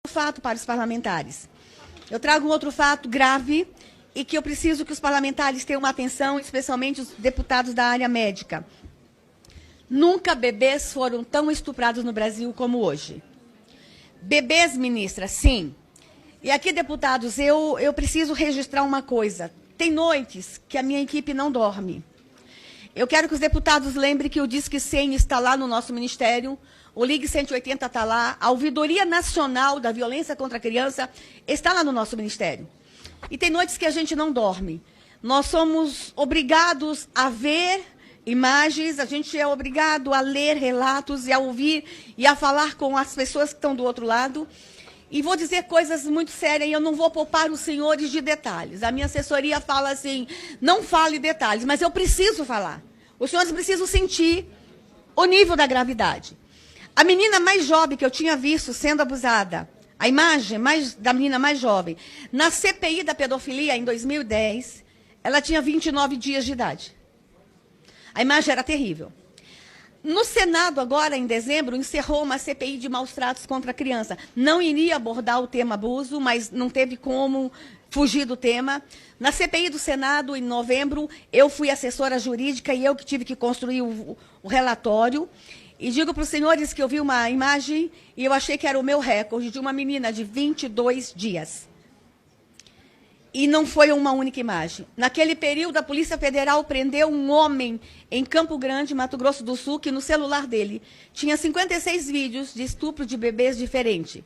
fato para os parlamentares. Eu trago um outro fato grave e que eu preciso que os parlamentares tenham uma atenção, especialmente os deputados da área médica. Nunca bebês foram tão estuprados no Brasil como hoje. Bebês, ministra, sim. E aqui, deputados, eu preciso registrar uma coisa. Tem noites que a minha equipe não dorme. Eu quero que os deputados lembrem que o Disque 100 está lá no nosso ministério, o Ligue 180 está lá, a Ouvidoria Nacional da Violência contra a Criança está lá no nosso ministério. E tem noites que a gente não dorme. Nós somos obrigados a ver imagens, a gente é obrigado a ler relatos e a ouvir e a falar com as pessoas que estão do outro lado. E vou dizer coisas muito sérias e eu não vou poupar os senhores de detalhes. A minha assessoria fala assim, não fale detalhes, mas eu preciso falar. Os senhores precisam sentir o nível da gravidade. A menina mais jovem que eu tinha visto sendo abusada, a imagem da menina mais jovem, na CPI da pedofilia em 2010, ela tinha 29 dias de idade. A imagem era terrível. No Senado, agora, em dezembro, encerrou uma CPI de maus-tratos contra a criança. Não iria abordar o tema abuso, mas não teve como fugir do tema. Na CPI do Senado, em novembro, eu fui assessora jurídica e eu que tive que construir o relatório. E digo para os senhores que eu vi uma imagem e eu achei que era o meu recorde de uma menina de 22 dias. E não foi uma única imagem. Naquele período, a Polícia Federal prendeu um homem em Campo Grande, Mato Grosso do Sul, que no celular dele tinha 56 vídeos de estupro de bebês diferentes.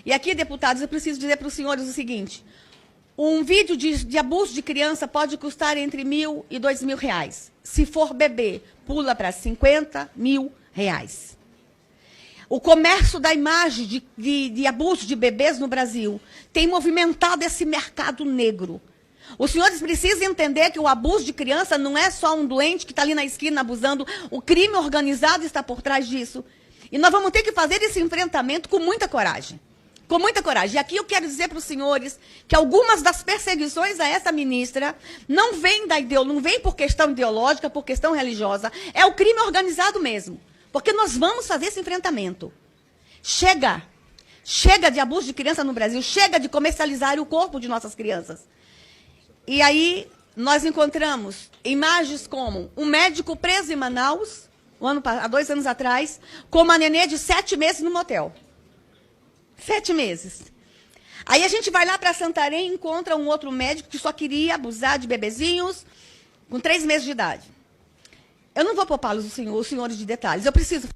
E aqui, deputados, eu preciso dizer para os senhores o seguinte. Um vídeo de abuso de criança pode custar entre R$1.000 e R$2.000. Se for bebê, pula para R$50 mil. O comércio da imagem de abuso de bebês no Brasil tem movimentado esse mercado negro. Os senhores precisam entender que o abuso de criança não é só um doente que está ali na esquina abusando, o crime organizado está por trás disso. E nós vamos ter que fazer esse enfrentamento com muita coragem. Com muita coragem. E aqui eu quero dizer para os senhores que algumas das perseguições a essa ministra não vêm não vem por questão ideológica, por questão religiosa, é o crime organizado mesmo. Porque nós vamos fazer esse enfrentamento. Chega. Chega de abuso de criança no Brasil. Chega de comercializar o corpo de nossas crianças. E aí, nós encontramos imagens como um médico preso em Manaus, há 2 anos atrás, com uma nenê de 7 meses no motel. 7 meses. Aí a gente vai lá para Santarém e encontra um outro médico que só queria abusar de bebezinhos com 3 meses de idade. Eu não vou poupá-los, os senhores, de detalhes. Eu preciso.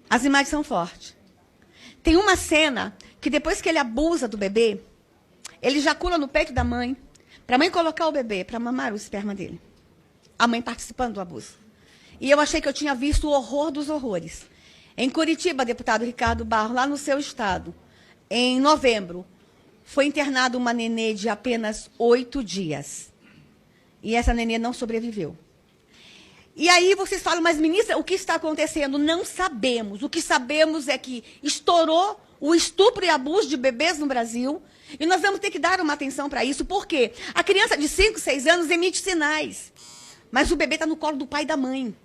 As imagens são fortes. Tem uma cena que depois que ele abusa do bebê, ele ejacula no peito da mãe, para a mãe colocar o bebê, para mamar o esperma dele. A mãe participando do abuso. E eu achei que eu tinha visto o horror dos horrores. Em Curitiba, deputado Ricardo Barros, lá no seu estado, em novembro, foi internada uma nenê de apenas 8 dias. E essa nenê não sobreviveu. E aí vocês falam, mas ministra, o que está acontecendo? Não sabemos. O que sabemos é que estourou o estupro e abuso de bebês no Brasil e nós vamos ter que dar uma atenção para isso. Por quê? A criança de 5, 6 anos emite sinais, mas o bebê está no colo do pai e da mãe.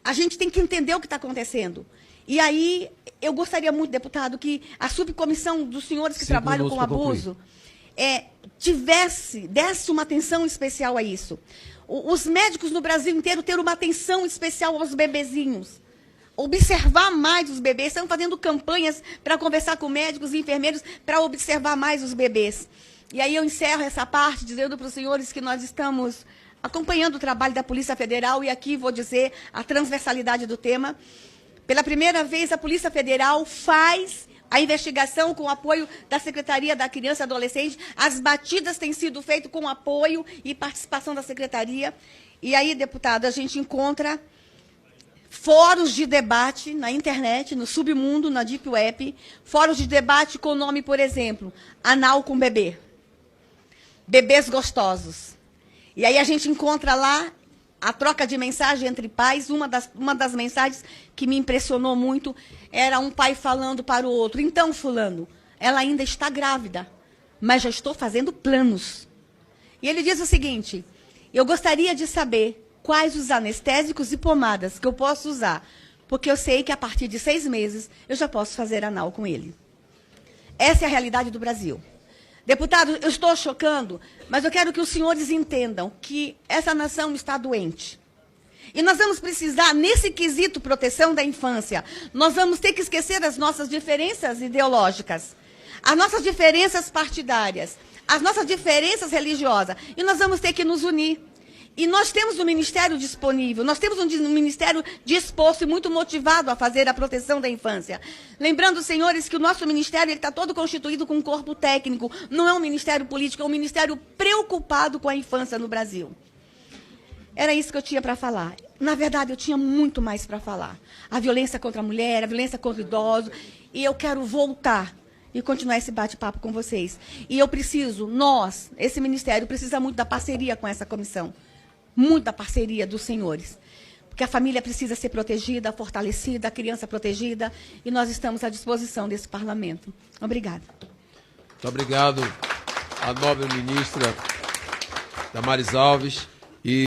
A gente tem que entender o que está acontecendo. E aí eu gostaria muito, deputado, que a subcomissão dos senhores que trabalham com abuso desse uma atenção especial a isso. Os médicos no Brasil inteiro ter uma atenção especial aos bebezinhos. Observar mais os bebês. Estão fazendo campanhas para conversar com médicos e enfermeiros para observar mais os bebês. E aí eu encerro essa parte dizendo para os senhores que nós estamos acompanhando o trabalho da Polícia Federal e aqui vou dizer a transversalidade do tema. Pela primeira vez, a Polícia Federal faz a investigação com o apoio da Secretaria da Criança e Adolescente. As batidas têm sido feitas com apoio e participação da Secretaria. E aí, deputado, a gente encontra fóruns de debate na internet, no submundo, na Deep Web, fóruns de debate com o nome, por exemplo, Anal com Bebê. Bebês gostosos. E aí a gente encontra lá a troca de mensagem entre pais. Uma das mensagens que me impressionou muito era um pai falando para o outro, então, fulano, ela ainda está grávida, mas já estou fazendo planos. E ele diz o seguinte, eu gostaria de saber quais os anestésicos e pomadas que eu posso usar, porque eu sei que a partir de 6 meses eu já posso fazer anal com ele. Essa é a realidade do Brasil. Deputado, eu estou chocando, mas eu quero que os senhores entendam que essa nação está doente. E nós vamos precisar, nesse quesito proteção da infância, nós vamos ter que esquecer as nossas diferenças ideológicas, as nossas diferenças partidárias, as nossas diferenças religiosas, e nós vamos ter que nos unir. E nós temos um ministério disponível, nós temos um ministério disposto e muito motivado a fazer a proteção da infância. Lembrando, senhores, que o nosso ministério está todo constituído com um corpo técnico, não é um ministério político, é um ministério preocupado com a infância no Brasil. Era isso que eu tinha para falar. Na verdade, eu tinha muito mais para falar. A violência contra a mulher, a violência contra o idoso, e eu quero voltar e continuar esse bate-papo com vocês. E eu preciso, esse ministério, precisa muito da parceria com essa comissão. Muito da parceria dos senhores. Porque a família precisa ser protegida, fortalecida, a criança protegida, e nós estamos à disposição desse parlamento. Obrigada. Muito obrigado à nobre ministra Damares Alves.